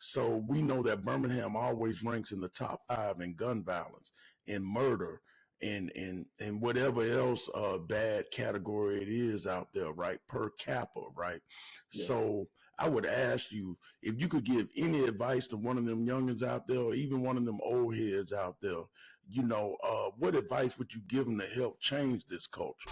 So we know that Birmingham always ranks in the top 5 in gun violence, in murder, and whatever else bad category it is out there, right? Per capita, right? Yeah. So I would ask you if you could give any advice to one of them youngins out there, or even one of them old heads out there. What advice would you give them to help change this culture?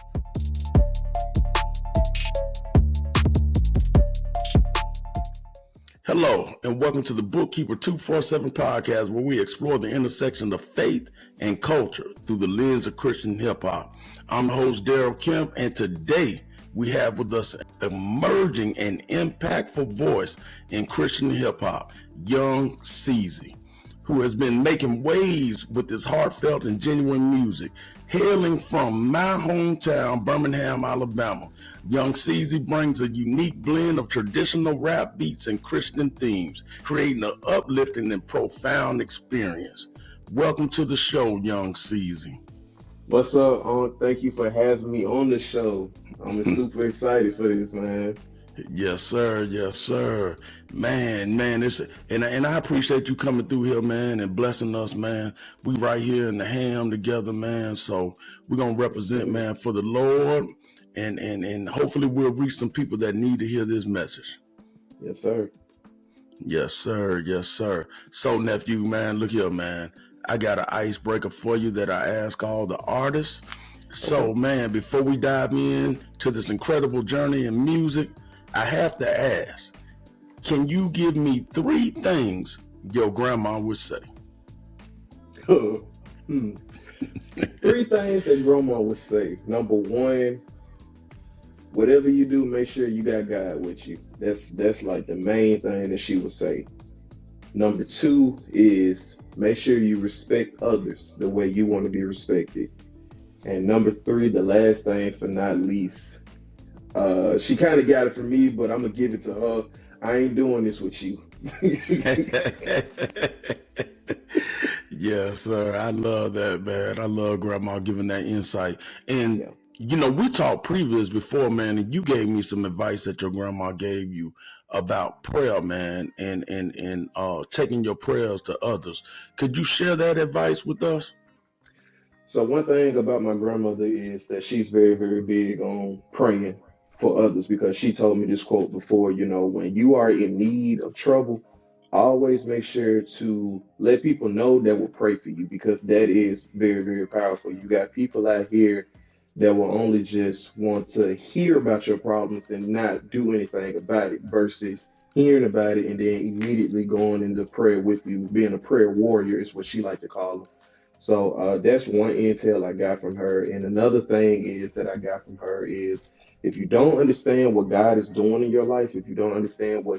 Hello, and welcome to the Bookkeeper 247 podcast, where we explore the intersection of faith and culture through the lens of Christian hip hop. I'm the host, Daryl Kemp, and today we have with us an emerging and impactful voice in Christian hip hop, young Cezzy, who has been making waves with his heartfelt and genuine music. Hailing from my hometown, Birmingham, Alabama, young Cezzy brings a unique blend of traditional rap beats and Christian themes, creating an uplifting and profound experience. Welcome to the show, young Cezzy. What's up? Thank you for having me on the show. I'm super excited for this, man. Yes, sir. Yes, sir. Man, and I appreciate you coming through here, man, and blessing us, man. We right here in the ham together, man. So we're gonna represent, man, for the Lord, and hopefully we'll reach some people that need to hear this message. Yes, sir. Yes, sir. Yes, sir. So, nephew, man, look here, man. I got an icebreaker for you that I ask all the artists. So, man, before we dive in to this incredible journey in music, I have to ask, can you give me 3 things your grandma would say? 3 things that grandma would say. Number 1, whatever you do, make sure you got God with you. That's like the main thing that she would say. Number 2 is make sure you respect others the way you want to be respected. And number 3, the last thing for not least, she kind of got it from me, but I'm gonna give it to her. I ain't doing this with you. Yes, sir. I love that, man. I love grandma giving that insight. And we talked previous before, man, and you gave me some advice that your grandma gave you about prayer, man, and taking your prayers to others. Could you share that advice with us? So one thing about my grandmother is that she's very, very big on praying for others, because she told me this quote before, when you are in need of trouble, always make sure to let people know that will pray for you, because that is very, very powerful. You got people out here that will only just want to hear about your problems and not do anything about it, versus hearing about it and then immediately going into prayer with you. Being a prayer warrior is what she like to call them. So that's one intel I got from her. And another thing is that I got from her is, if you don't understand what God is doing in your life, if you don't understand why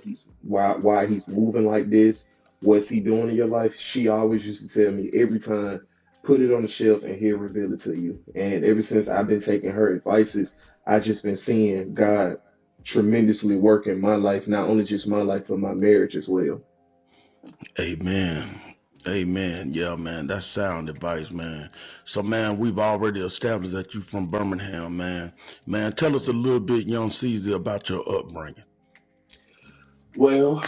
he's moving like this, what's he doing in your life, she always used to tell me every time, put it on the shelf and he'll reveal it to you. And ever since I've been taking her advices, I've just been seeing God tremendously work in my life, not only just my life, but my marriage as well. Amen. Amen. Yeah, man, that's sound advice, man. So, man, we've already established that you from Birmingham, man. Man, tell us a little bit, young Cezzy, about your upbringing. Well,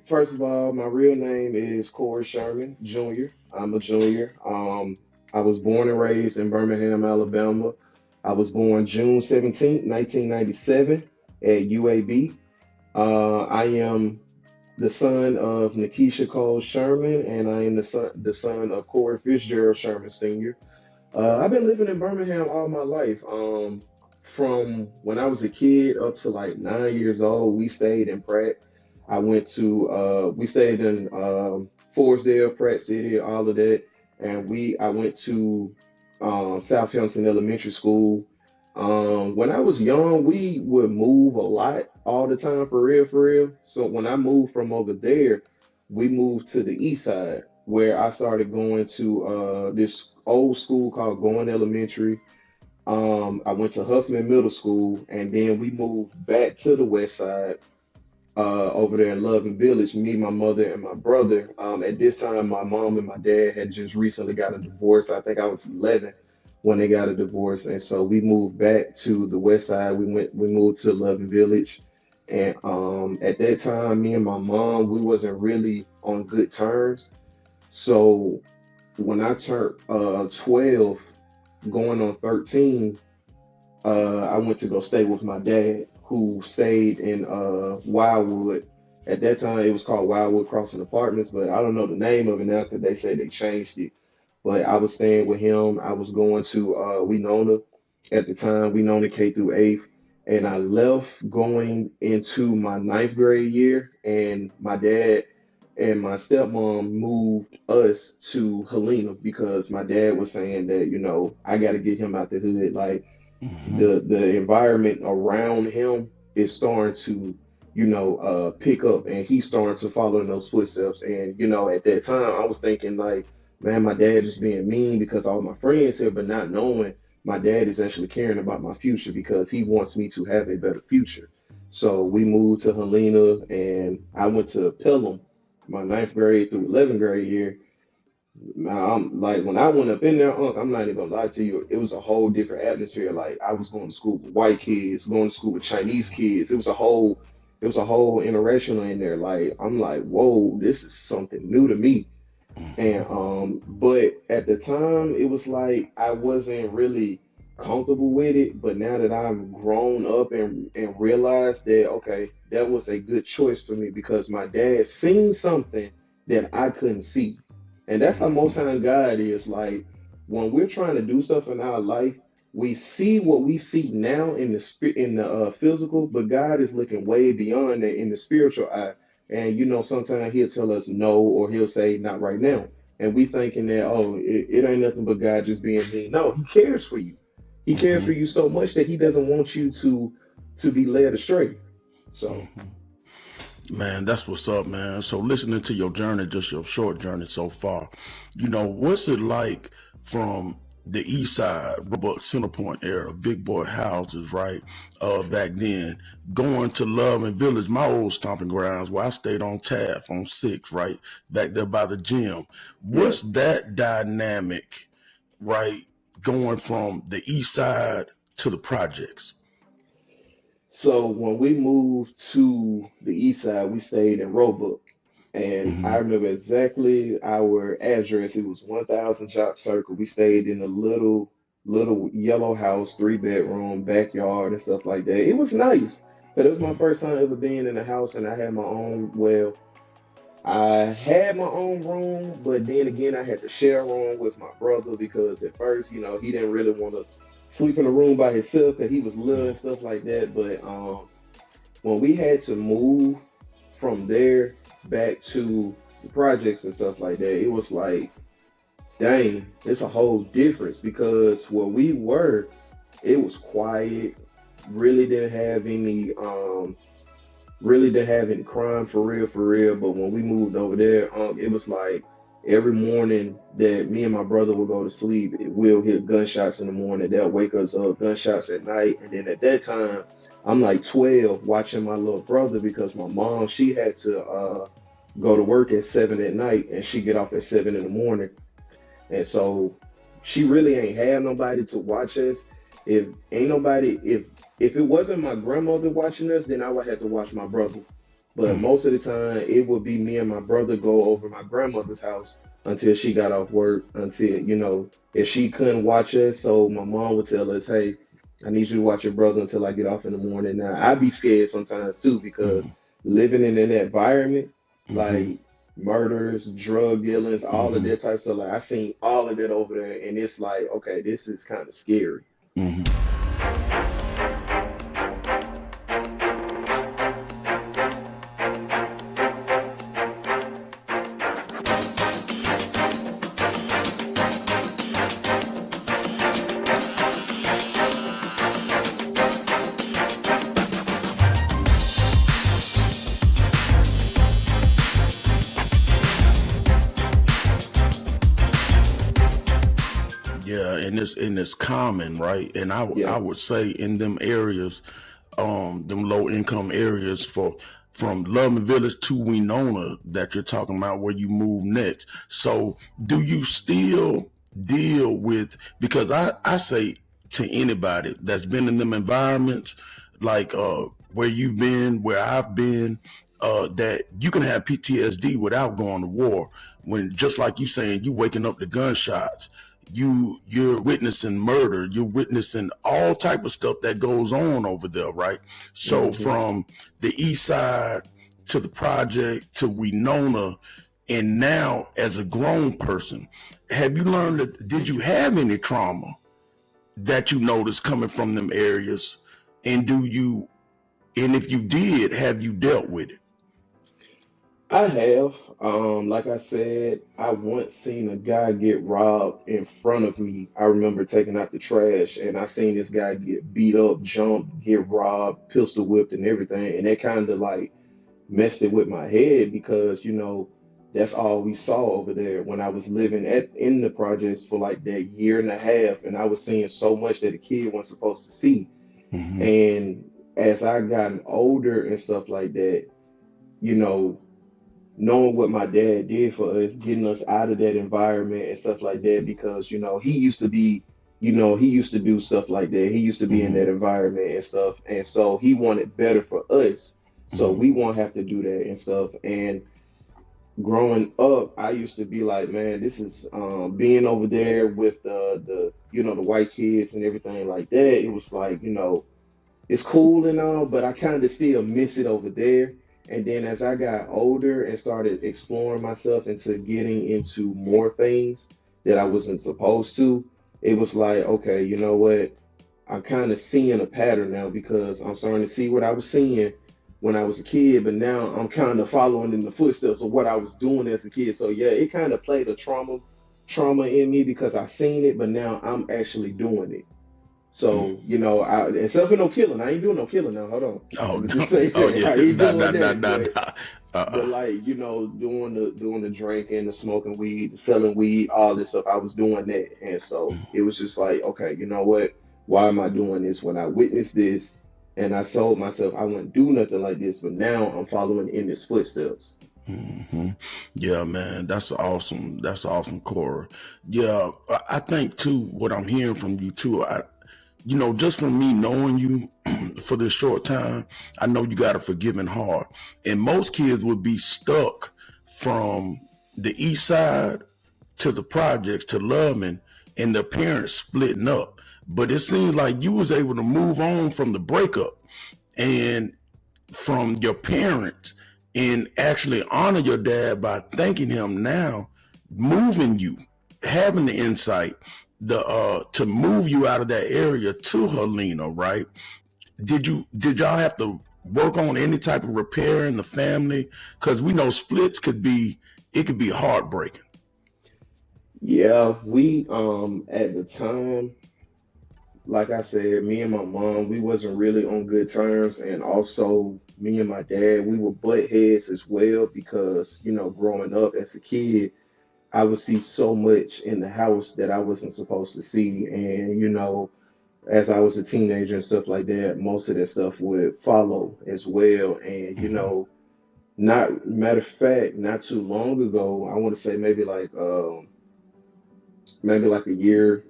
first of all, my real name is Corey Sherman Jr. I'm a junior. I was born and raised in Birmingham, Alabama. I was born June 17th, 1997 at UAB. I am the son of Nikisha Cole Sherman, and I am the son of Corey Fitzgerald Sherman Sr. I've been living in Birmingham all my life. From when I was a kid up to like 9 years old, we stayed in Pratt. We stayed in Forestdale, Pratt City, all of that. And I went to Southampton Elementary School. When I was young, we would move a lot all the time, for real. So when I moved from over there, we moved to the east side, where I started going to this old school called Goin Elementary. I went to Huffman Middle School, and then we moved back to the west side, over there in Loving Village, me, my mother, and my brother. At this time, my mom and my dad had just recently got a divorce. I think I was 11 when they got a divorce, and so we moved back to the west side. We moved to Loving Village, And at that time, me and my mom, we wasn't really on good terms. So when I turned 12, going on 13, I went to go stay with my dad, who stayed in Wildwood. At that time, it was called Wildwood Crossing Apartments, but I don't know the name of it now because they said they changed it. But I was staying with him. I was going to Winona at the time, Winona K through eighth, and I left going into my ninth grade year. And my dad and my stepmom moved us to Helena because my dad was saying that, I got to get him out the hood. Like Mm-hmm. the environment around him is starting to pick up, and he's starting to follow in those footsteps. And at that time I was thinking like, man, my dad is being mean because all my friends here, but not knowing my dad is actually caring about my future because he wants me to have a better future. So we moved to Helena, and I went to Pelham my ninth grade through 11th grade year. Now, I'm like, when I went up in there, Unc, I'm not even gonna lie to you, it was a whole different atmosphere. Like, I was going to school with white kids, going to school with Chinese kids. It was a whole interaction in there. Like, I'm like, whoa, this is something new to me. And Mm-hmm. but at the time it was like I wasn't really comfortable with it. But now that I'm grown up and realized that, okay, that was a good choice for me because my dad seen something that I couldn't see. And that's how most Mm-hmm. time God is. Like, when we're trying to do stuff in our life, we see what we see now in the physical, but God is looking way beyond that in the spiritual eye. And sometimes he'll tell us no, or he'll say not right now. And we thinking that, oh, it ain't nothing but God just being mean. No, he cares for you. He cares Mm-hmm. for you so much that he doesn't want you to be led astray. So Mm-hmm. Man, that's what's up, man. So listening to your journey, just your short journey so far, what's it like from the east side, Roebuck, Center Point era, big boy houses, right? Back then, going to Love and Village, my old stomping grounds where I stayed on Taft on 6, right? Back there by the gym. yeah. What's that dynamic, right? Going from the east side to the projects. So when we moved to the east side, we stayed in Roebuck. And I Mm-hmm. remember exactly our address. It was 1000 Jock Circle. We stayed in a little yellow house, 3 bedroom, backyard and stuff like that. It was nice. But it was my first time ever being in a house, and I had my own, well, I had my own room, but then again, I had to share a room with my brother because at first, he didn't really want to sleep in a room by himself because he was little and stuff like that. But when we had to move from there back to the projects and stuff like that, it was like, dang, it's a whole difference because where we were, it was quiet, really didn't have any really didn't have any crime for real. But when we moved over there, it was like every morning that me and my brother would go to sleep, we'll hear gunshots in the morning. They'll wake us up, gunshots at night. And then at that time, I'm like 12 watching my little brother because my mom, she had to go to work at 7 at night and she get off at 7 in the morning. And so she really ain't had nobody to watch us. If ain't nobody, if it wasn't my grandmother watching us, then I would have to watch my brother. But Mm-hmm. most of the time, it would be me and my brother go over my grandmother's house until she got off work. Until if she couldn't watch us, so my mom would tell us, "Hey, I need you to watch your brother until I get off in the morning." Now I'd be scared sometimes too because living in an environment Mm-hmm. like murders, drug dealings, all of Mm-hmm. that type of stuff. Like I seen all of that over there, and it's like, okay, this is kind of scary. Mm-hmm. Yeah, and it's common, right? And I Yeah, would say in them areas, them low income areas from Love and Village to Winona that you're talking about where you move next. So do you still deal with, because I say to anybody that's been in them environments, like where you've been, where I've been, that you can have PTSD without going to war. When, just like you saying, you waking up to gunshots, you're witnessing murder, you're witnessing all type of stuff that goes on over there, right? So Hmm. from the east side to the project to Winona, and now as a grown person, have you learned that? Did you have any trauma that you noticed coming from them areas, and do you? And if you did, have you dealt with it? I have. Like I said, I once seen a guy get robbed in front of me. I remember taking out the trash and I seen this guy get beat up, jumped, get robbed, pistol whipped, and everything. And that kind of like messed it with my head because, that's all we saw over there when I was living in the projects for like that year and a half. And I was seeing so much that a kid wasn't supposed to see. Mm-hmm. And as I gotten older and stuff like that, you know, knowing what my dad did for us, getting us out of that environment and stuff like that, because he used to be, he used to do stuff like that. He used to be in Mm-hmm. that environment and stuff, and so he wanted better for us, so Mm-hmm. we won't have to do that and stuff. And growing up, I used to be like, man, this is being over there with the white kids and everything like that. It was like, it's cool and all, but I kind of still miss it over there. And then as I got older and started exploring myself into getting into more things that I wasn't supposed to, it was like, okay, you know what? I'm kind of seeing a pattern now because I'm starting to see what I was seeing when I was a kid, but now I'm kind of following in the footsteps of what I was doing as a kid. So yeah, it kind of played a trauma in me because I seen it, but now I'm actually doing it. So, except for no killing, I ain't doing no killing now. Hold on. Oh Let me no! just say Oh that. yeah! I ain't Nah, doing nah, nah, that. nah, But nah. but like, doing the drinking, the smoking weed, the selling weed, all this stuff, I was doing that. And so it was just like, okay, you know what? Why am I doing this when I witnessed this and I told myself I wouldn't do nothing like this, but now I'm following in his footsteps. Mm-hmm. Yeah, man, that's awesome. That's awesome, Cora. Yeah, I think too. What I'm hearing from you too, just from me knowing you for this short time, I know you got a forgiving heart. And most kids would be stuck from the east side to the projects to Lubman and their parents splitting up. But it seems like you was able to move on from the breakup and from your parents and actually honor your dad by thanking him now, moving you, having the insight, the to move you out of that area to Helena, right? Did y'all have to work on any type of repair in the family? Because we know splits could be heartbreaking. Yeah, we at the time, like I said, me and my mom, we wasn't really on good terms, and also me and my dad, we were butt heads as well because growing up as a kid, I would see so much in the house that I wasn't supposed to see, and as I was a teenager and stuff like that, most of that stuff would follow as well, and Mm-hmm. not matter of fact, not too long ago, I want to say maybe like a year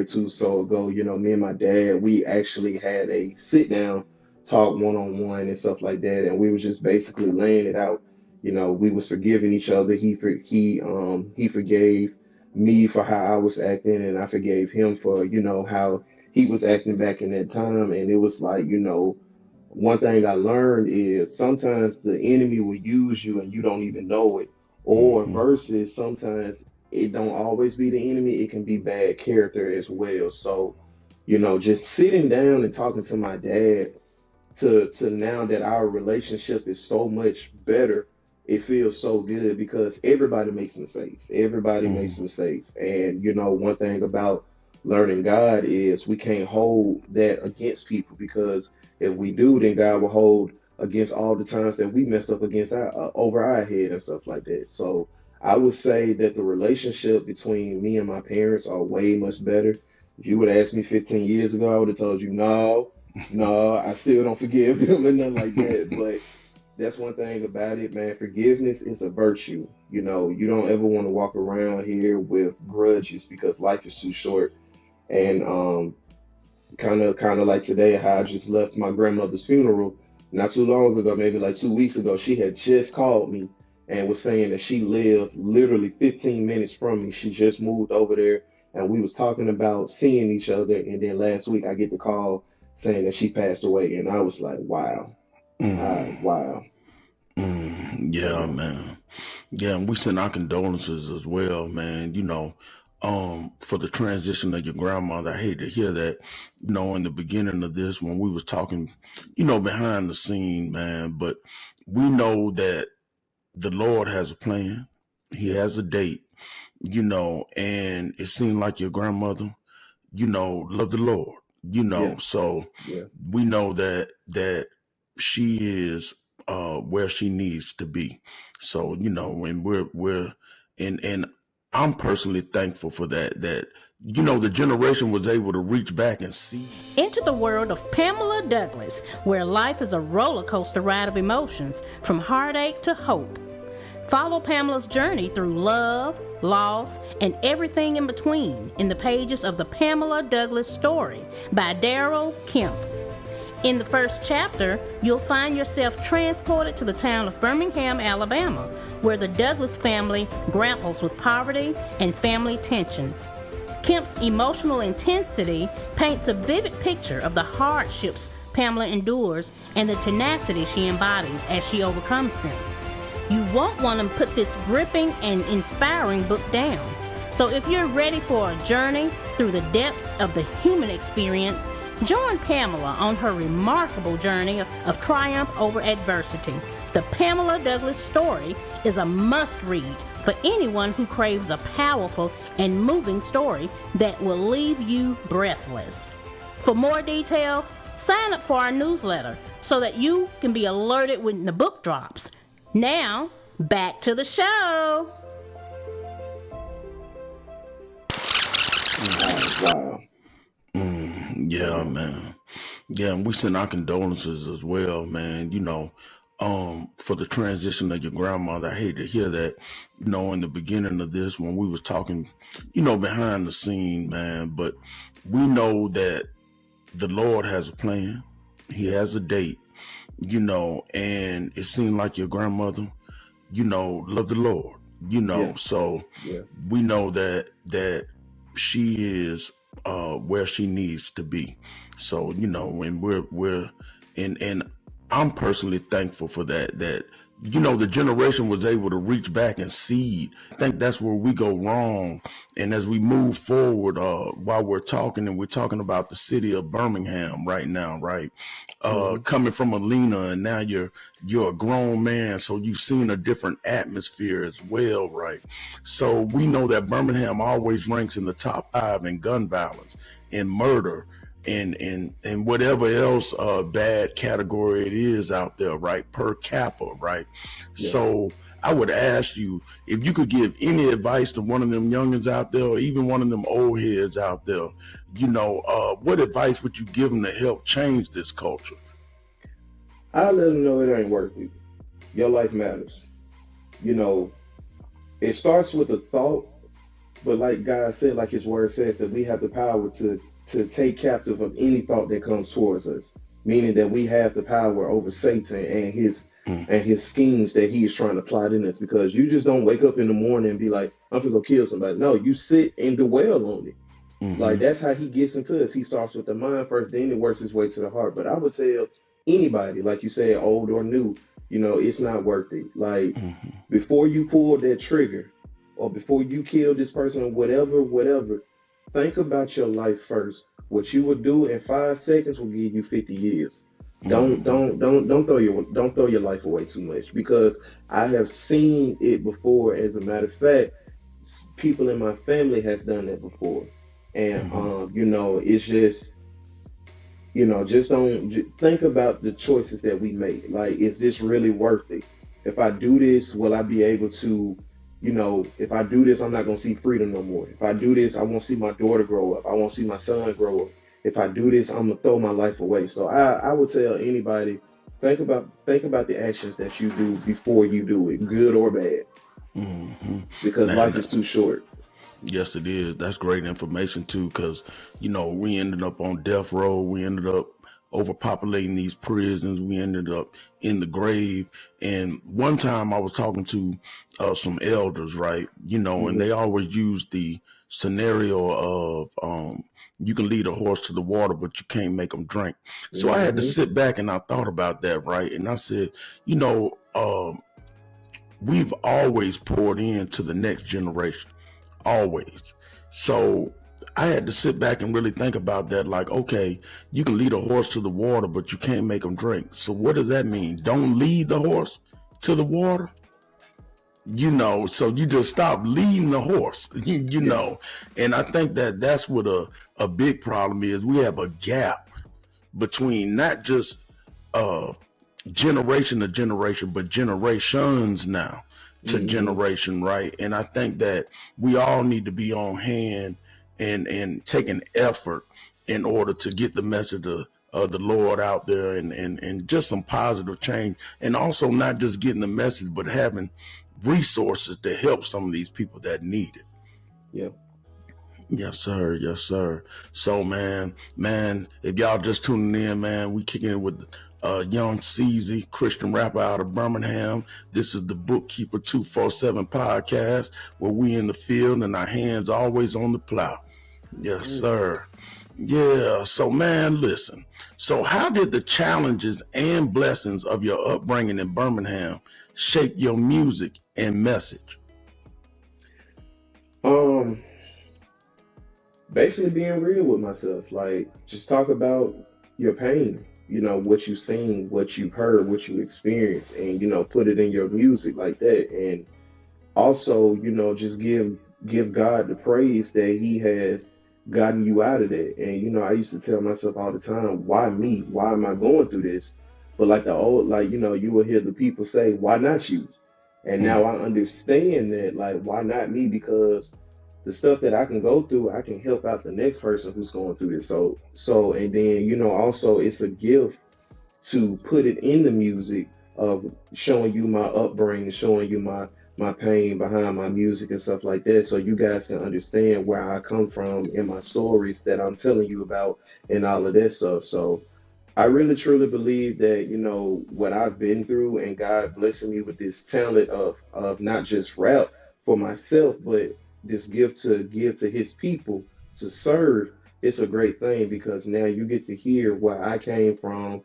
or two so ago, me and my dad, we actually had a sit down talk one on one and stuff like that, and we was just basically laying it out. We was forgiving each other. He forgave me for how I was acting, and I forgave him for how he was acting back in that time. And it was like, one thing I learned is sometimes the enemy will use you and you don't even know it. Or Mm-hmm. versus sometimes it don't always be the enemy, it can be bad character as well. So, just sitting down and talking to my dad to now that our relationship is so much better, it feels so good because everybody makes mistakes. Everybody makes Mm-hmm. mistakes. And one thing about learning God is we can't hold that against people because if we do, then God will hold against all the times that we messed up against our over our head and stuff like that. So I would say that the relationship between me and my parents are way much better. If you would have asked me 15 years ago, I would have told you no. No, I still don't forgive them and nothing like that. But that's one thing about it, man. Forgiveness is a virtue. You don't ever want to walk around here with grudges because life is too short. And Kind of like today, how I just left my grandmother's funeral not too long ago, maybe like 2 weeks ago. She had just called me and was saying that she lived literally 15 minutes from me. She just moved over there, and we was talking about seeing each other. And then last week, I get the call saying that she passed away, and I was like, wow, Mm, wow. yeah, So man. Yeah, and we send our condolences as well, man. For the transition of your grandmother. I hate to hear that. In the beginning of this, when we was talking, behind the scene, man. But we know that the Lord has a plan. He has a date. And it seemed like your grandmother, loved the Lord. yeah, So yeah. we know that she is where she needs to be. So and we're and I'm personally thankful for that the generation was able to reach back and see. Into the world of Pamela Douglas, where life is a roller coaster ride of emotions, from heartache to hope. Follow Pamela's journey through love, loss, and everything in between in the pages of the Pamela Douglas story by Daryl Kemp. In the first chapter, you'll find yourself transported to the town of Birmingham, Alabama, where the Douglas family grapples with poverty and family tensions. Kemp's emotional intensity paints a vivid picture of the hardships Pamela endures and the tenacity she embodies as she overcomes them. You won't want to put this gripping and inspiring book down. So if you're ready for a journey through the depths of the human experience, join Pamela on her remarkable journey of triumph over adversity. The Pamela Douglas story is a must-read for anyone who craves a powerful and moving story that will leave you breathless. For more details, sign up for our newsletter so that you can be alerted when the book drops. Now, back to the show. Wow. Yeah, man. Yeah, and we send our condolences as well, man. For the transition of your grandmother. I hate to hear that. In the beginning of this, when we was talking, behind the scene, man. But we know that the Lord has a plan. He has a date. And it seemed like your grandmother, loved the Lord. Yeah, So yeah. we know that she is where she needs to be. So and we're and I'm personally thankful for that the generation was able to reach back and see. I think that's where we go wrong. And as we move forward, while we're talking about the city of Birmingham right now, right? Hmm. Coming from Alina, and now you're a grown man, so you've seen a different atmosphere as well, right? So we know that Birmingham always ranks in the top 5 in gun violence, in murder, and whatever else bad category it is out there, right? Per capita, right? Yeah. So I would ask you if you could give any advice to one of them youngins out there, or even one of them old heads out there. What advice would you give them to help change this culture? I let them know it ain't worth it. Your life matters. You know, it starts with a thought, but like God said, like His Word says, that we have the power to take captive of any thought that comes towards us. Meaning that we have the power over Satan and his schemes that he is trying to plot in us. Because you just don't wake up in the morning and be like, I'm gonna go kill somebody. No, you sit and dwell on it. Mm-hmm. Like that's how he gets into us. He starts with the mind first, then it works his way to the heart. But I would tell anybody, like you said, old or new, it's not worth it. Like Mm-hmm. before you pull that trigger or before you kill this person or whatever, think about your life first. What you would do in 5 seconds will give you 50 years. Mm-hmm. Don't throw your life away too much, because I have seen it before. As a matter of fact, people in my family has done that before. And Mm-hmm. it's just don't think about the choices that we make. Like, is this really worth it? If I do this, will I be able to, if I do this, I'm not going to see freedom no more. If I do this, I won't see my daughter grow up. I won't see my son grow up. If I do this, I'm going to throw my life away. So I would tell anybody, think about the actions that you do before you do it, good or bad, Mm-hmm. because life Man, is too short. Yes, it is. That's great information too, because we ended up on death row. We ended up overpopulating these prisons. We ended up in the grave. And one time I was talking to some elders, right? And Hmm. they always use the scenario of you can lead a horse to the water, but you can't make them drink. So I had to Hmm. sit back and I thought about that, right? And I said, we've always poured into the next generation, always. So I had to sit back and really think about that. Like, okay, you can lead a horse to the water, but you can't make him drink. So what does that mean? Don't lead the horse to the water? So you just stop leading the horse, Yeah. And I think that that's what a big problem is. We have a gap between not just uh, generation to generation, but generations now to Hmm. generation, right? And I think that we all need to be on hand and take an effort in order to get the message of the Lord out there and just some positive change. And also not just getting the message, but having resources to help some of these people that need it. Yeah. Yes, sir. Yes, sir. So, man, if y'all just tuning in, man, we kicking it with young Cezzy, Christian rapper out of Birmingham. This is the Bookkeeper 247 podcast, where we in the field and our hands always on the plow. Yes, Yes, sir. sir. Yeah. So, man, listen. So, how did the challenges and blessings of your upbringing in Birmingham shape your music and message? Um, Basically being real with myself, like just talk about your pain, what you've seen, what you've heard, what you experienced, and put it in your music like that. And also, just give God the praise that He has gotten you out of that. And I used to tell myself all the time, why me? Why am I going through this? But like the old, like you will hear the people say, why not you? And Mm, now I understand that, like, why not me? Because the stuff that I can go through, I can help out the next person who's going through this. And then also it's a gift to put it in the music of showing you my upbringing, showing you my pain behind my music and stuff like that, so you guys can understand where I come from in my stories that I'm telling you about and all of that stuff. So I really truly believe that what I've been through and God blessing me with this talent of not just rap for myself, but this gift to give to His people to serve. It's a great thing because now you get to hear where I came from,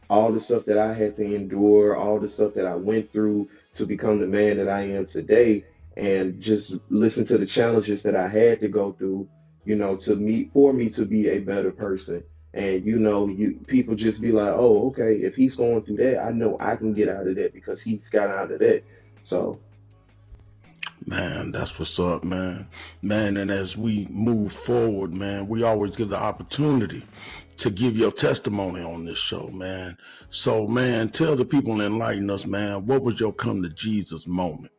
all the stuff that I had to endure, all the stuff that I went through to become the man that I am today, and just listen to the challenges that I had to go through, to meet for me to be a better person. And you people just be like, oh, okay, if he's going through that, I know I can get out of that because he's got out of that. So Man, that's what's up, man. Man, and as we move forward, man, we always give the opportunity to give your testimony on this show, man. So, man, tell the people and enlighten us, man, what was your come to Jesus moment?